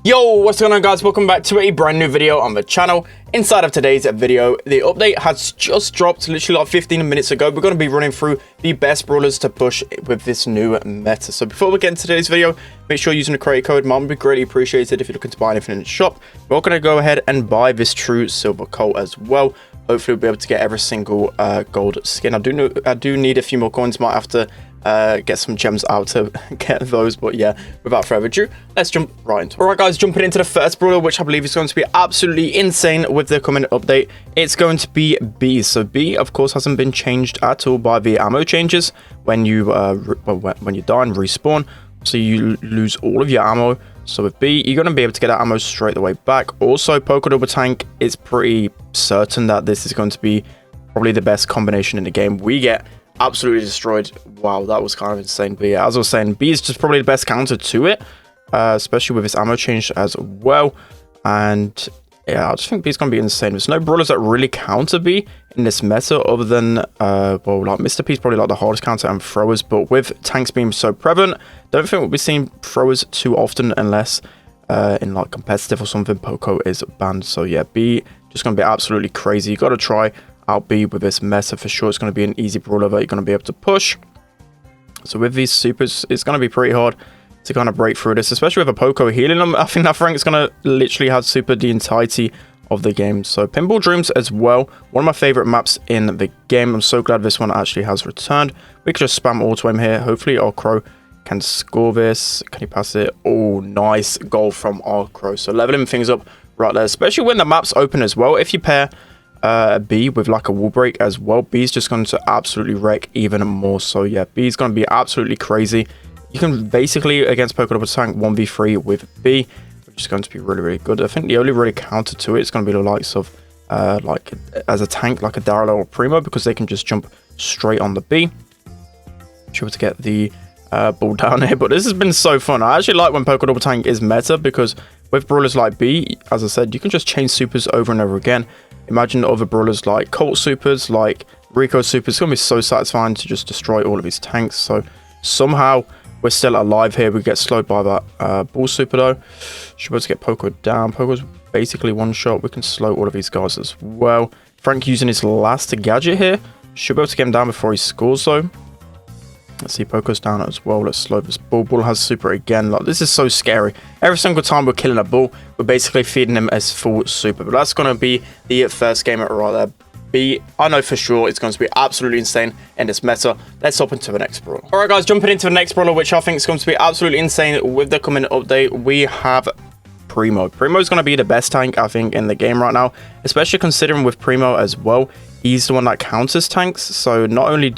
Yo, what's going on guys? Welcome back to a brand new video on the channel. Inside of today's video, the update has just dropped literally like 15 minutes ago. We're going to be running through the best brawlers to push with this new meta. So before we get into today's video, make sure you're using the creator code MOM would be greatly appreciated if you're looking to buy anything in the shop. We're going to go ahead and buy this true silver coal as well. Hopefully we'll be able to get every single gold skin. I do need a few more coins. Might have to get some gems out to get those, but yeah, without further ado, let's jump right into it. All right guys, jumping into the first brawler, which I believe is going to be absolutely insane with the coming update. It's going to be B. So B of course hasn't been changed at all by the ammo changes. When you when you die and respawn, so you lose all of your ammo. So with B, you're going to be able to get that ammo straight away back. Also, Poker Double Tank is pretty certain that this is going to be probably the best combination in the game. We get absolutely destroyed. Wow, that was kind of insane. But yeah, as I was saying, B is just probably the best counter to it, especially with its ammo change as well. And yeah, I just think B is going to be insane. There's no brawlers that really counter B in this meta other than, well, like Mr. P is probably like the hardest counter and throwers. But with tanks being so prevalent, don't think we'll be seeing throwers too often unless in like competitive or something, Poco is banned. So yeah, B just going to be absolutely crazy. You got to try out B with this meta for sure. It's going to be an easy brawler that you're going to be able to push. So with these supers, it's going to be pretty hard to kind of break through this, especially with a Poco healing them. I think that Frank's going to literally have super the entirety of the game. So Pinball Dreams as well, one of my favorite maps in the game. I'm so glad this one actually has returned. We can just spam auto aim here. Hopefully our Crow can score this. Can he pass it? Oh, nice goal from our Crow. So leveling things up right there, especially when the map's open as well. If you pair B with like a wall break as well, B is just going to absolutely wreck even more. So yeah, B is going to be absolutely crazy. You can basically against Poker Double Tank 1v3 with B, which is going to be really good. I think the only really counter to it is going to be the likes of like as a tank like a Daryl or Primo, because they can just jump straight on the B. Should be able to get the ball down here. But this has been so fun. I actually like when Poker Double Tank is meta, because with brawlers like B, as I said, you can just change supers over and over again. Imagine other brawlers like Colt supers, like Rico supers. It's going to be so satisfying to just destroy all of his tanks. So somehow we're still alive here. We get slowed by that ball super though. Should be able to get Poco down. Poco's basically one shot. We can slow all of these guys as well. Frank using his last gadget here. Should be able to get him down before he scores though. Let's see, Poco's down as well. Let's slow this ball. Ball has super again. Like, this is so scary. Every single time we're killing a ball, we're basically feeding him as full super. But that's going to be the first game right there. B, I know for sure it's going to be absolutely insane in this meta. Let's hop into the next brawler. All right, guys, jumping into the next brawler, which I think is going to be absolutely insane with the coming update. We have Primo. Primo is going to be the best tank, I think, in the game right now, especially considering with Primo as well. He's the one that counters tanks. So not only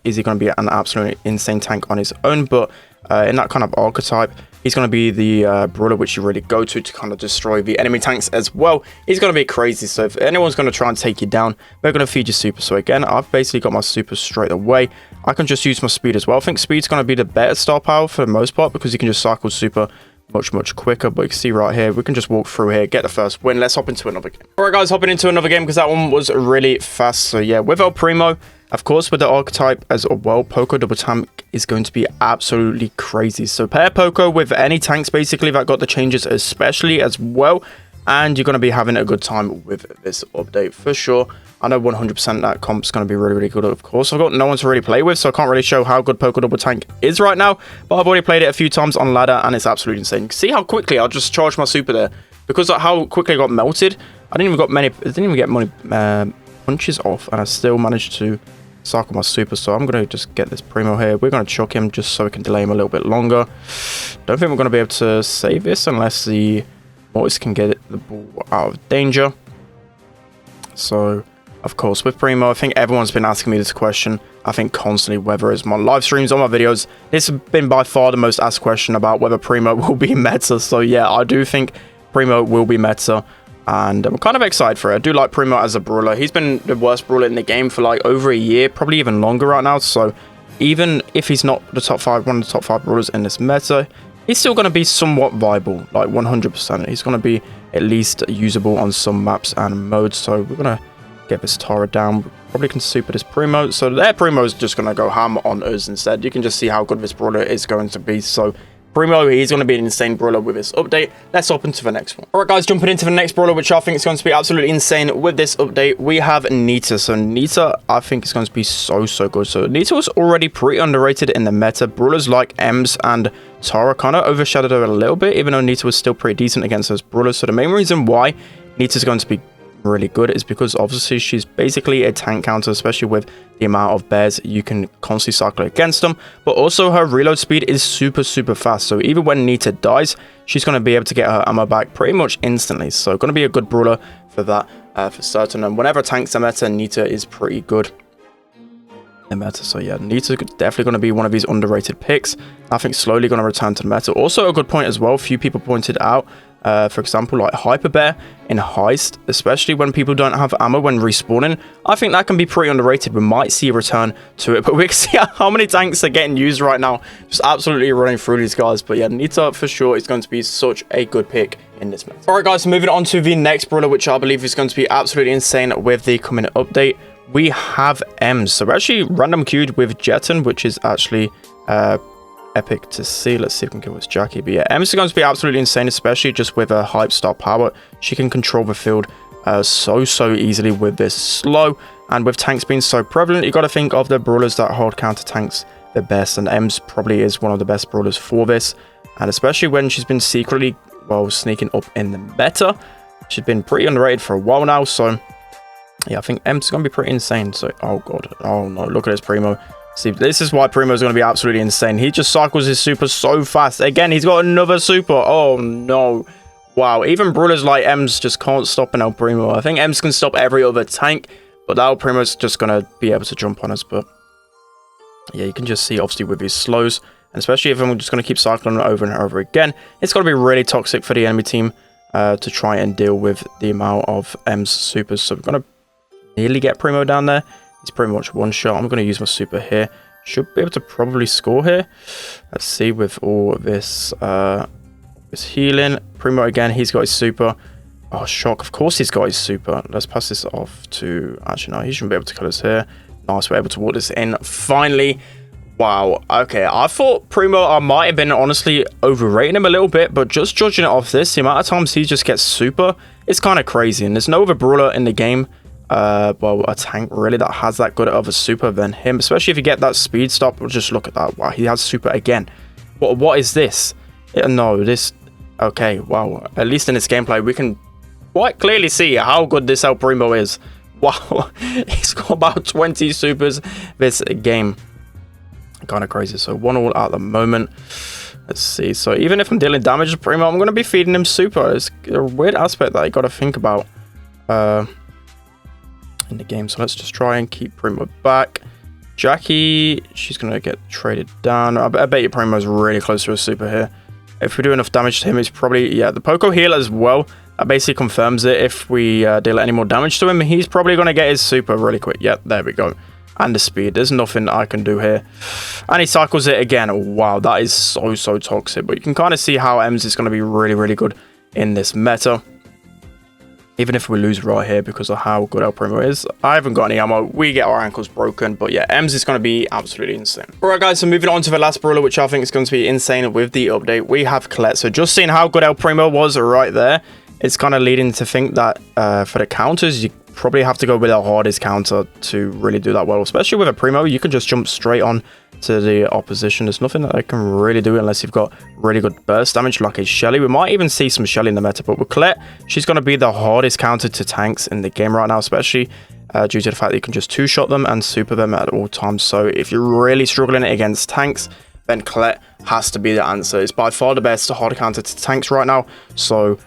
is he going to be an absolutely insane tank on his own, but in that kind of archetype, he's going to be the brawler which you really go to kind of destroy the enemy tanks as well. He's going to be crazy. So if anyone's going to try and take you down, they're going to feed you super. So again, I've basically got my super straight away. I can just use my speed as well. I think speed's going to be the better star power for the most part, because you can just cycle super much quicker. But you can see right here, we can just walk through here, get the first win. Let's hop into another game. All right, guys, hopping into another game because that one was really fast. So yeah, with El Primo, of course, with the archetype as well, Poco Double Tank is going to be absolutely crazy. So pair Poco with any tanks basically that got the changes especially as well, and you're going to be having a good time with this update for sure. I know 100% that comp's going to be really good. Of course, I've got no one to really play with, so I can't really show how good Poco Double Tank is right now, but I've already played it a few times on ladder and it's absolutely insane. You can see how quickly I just charged my super there, because of how quickly I got melted. I didn't even get many punches off, and I still managed to cycle my super. So I'm going to just get this Primo here. We're going to chuck him just so we can delay him a little bit longer. Don't think we're going to be able to save this unless the Mortis can get the ball out of danger. So of course with Primo, I think everyone's been asking me this question, I think constantly, whether it's my live streams or my videos. This has been by far the most asked question about whether Primo will be meta. So yeah, I do think Primo will be meta, and I'm kind of excited for it. I do like Primo as a brawler. He's been the worst brawler in the game for like over a year, probably even longer right now. So even if he's not the top 5, one of the top 5 brawlers in this meta, he's still going to be somewhat viable, like 100%. He's going to be at least usable on some maps and modes. So we're going to get this Tara down. We probably can super this Primo. So their Primo is just going to go ham on us instead. You can just see how good this brawler is going to be. So Primo, he's going to be an insane brawler with this update. Let's hop into the next one. Alright guys, jumping into the next brawler, which I think is going to be absolutely insane with this update, we have Anita. So Anita, I think is going to be so good. So Anita was already pretty underrated in the meta. Brawlers like Ems and Tara kind of overshadowed her a little bit, even though Anita was still pretty decent against those brawlers. So the main reason why Anita is going to be really good is because obviously she's basically a tank counter, especially with the amount of bears you can constantly cycle against them, but also her reload speed is super fast. So even when Anita dies, she's going to be able to get her ammo back pretty much instantly. So going to be a good brawler for that for certain. And whenever tanks are meta, Anita is pretty good in meta. So yeah, Anita is definitely going to be one of these underrated picks. I think slowly going to return to the meta. Also a good point as well, few people pointed out, for example, like Hyper Bear in Heist, especially when people don't have ammo when respawning. I think that can be pretty underrated. We might see a return to it, but we can see how many tanks are getting used right now. Just absolutely running through these guys. But yeah, Anita for sure is going to be such a good pick in this match. Alright guys, so moving on to the next brawler, which I believe is going to be absolutely insane with the coming update. We have Ems. So we're actually random queued with Jetton, which is actually epic to see. Let's see if we can kill this Jackie. But yeah, Ems is going to be absolutely insane, especially just with her hype star power. She can control the field so easily with this slow, and with tanks being so prevalent, you got to think of the brawlers that hold counter tanks the best, and Ems probably is one of the best brawlers for this. And especially when she's been secretly, well, sneaking up in the meta. She's been pretty underrated for a while now, so yeah, I think Ems is going to be pretty insane. So oh god, oh no, look at this Primo. See, this is why Primo is going to be absolutely insane. He just cycles his super so fast. Again, he's got another super. Oh, no. Wow. Even brawlers like Ems just can't stop an El Primo. I think Ems can stop every other tank, but El Primo is just going to be able to jump on us. But yeah, you can just see, obviously, with his slows, and especially if I'm just going to keep cycling over and over again, it's going to be really toxic for the enemy team to try and deal with the amount of Ems supers. So we're going to nearly get Primo down there. It's pretty much one shot. I'm going to use my super here. Should be able to probably score here. Let's see with all this this healing. Primo again, he's got his super. Oh, shock. Of course he's got his super. Let's pass this off to... Actually, no, he shouldn't be able to kill us here. Nice, we're able to walk this in. Finally. Wow. Okay, I thought Primo, I might have been honestly overrating him a little bit, but just judging it off this, the amount of times he just gets super, it's kind of crazy. And there's no other brawler in the game, well, a tank really, that has that good of a super than him, especially if you get that speed stop. Just look at that. Wow, he has super again. What is this? No, this... Okay, wow. At least in this gameplay, we can quite clearly see how good this El Primo is. Wow, he's got about 20 supers this game. Kind of crazy. So 1-1 at the moment. Let's see. So even if I'm dealing damage to Primo, I'm going to be feeding him super. It's a weird aspect that you got to think about in the game. So let's just try and keep Primo back. Jackie, she's going to get traded down. I bet your Primo's really close to a super here. If we do enough damage to him, he's probably... Yeah, the Poco heal as well. That basically confirms it. If we deal any more damage to him, he's probably going to get his super really quick. Yeah, there we go. And the speed. There's nothing I can do here. And he cycles it again. Wow, that is so toxic. But you can kind of see how Ems is going to be really good in this meta. Even if we lose right here because of how good El Primo is. I haven't got any ammo. We get our ankles broken. But yeah, Ems is going to be absolutely insane. Alright guys, so moving on to the last brawler, which I think is going to be insane with the update. We have Colette. So just seeing how good El Primo was right there, it's kind of leading to think that for the counters, you probably have to go with the hardest counter to really do that well. Especially with a Primo, you can just jump straight on to the opposition. There's nothing that I can really do unless you've got really good burst damage like a Shelly. We might even see some Shelly in the meta, but with Colette, she's going to be the hardest counter to tanks in the game right now, especially due to the fact that you can just two-shot them and super them at all times. So if you're really struggling against tanks, then Colette has to be the answer. It's by far the best hard counter to tanks right now. So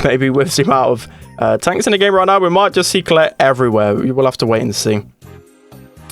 maybe with the amount of tanks in the game right now, we might just see Colette everywhere. We will have to wait and see.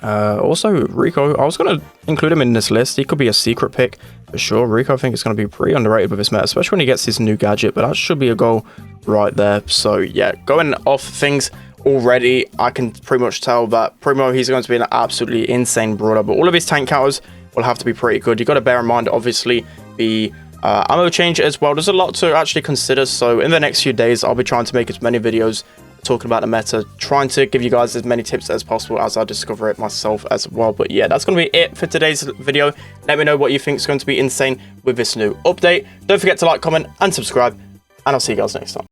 Also, Rico, I was going to include him in this list. He could be a secret pick for sure. Rico, I think, is going to be pretty underrated with this meta, especially when he gets his new gadget, but that should be a goal right there. So, yeah, going off things already, I can pretty much tell that Primo, he's going to be an absolutely insane brawler, but all of his tank counters will have to be pretty good. You've got to bear in mind, obviously, the ammo change as well. There's a lot to actually consider, so in the next few days, I'll be trying to make as many videos talking about the meta, trying to give you guys as many tips as possible as I discover it myself as well. But yeah, that's going to be it for today's video. Let me know what you think is going to be insane with this new update. Don't forget to like, comment, and subscribe, and I'll see you guys next time.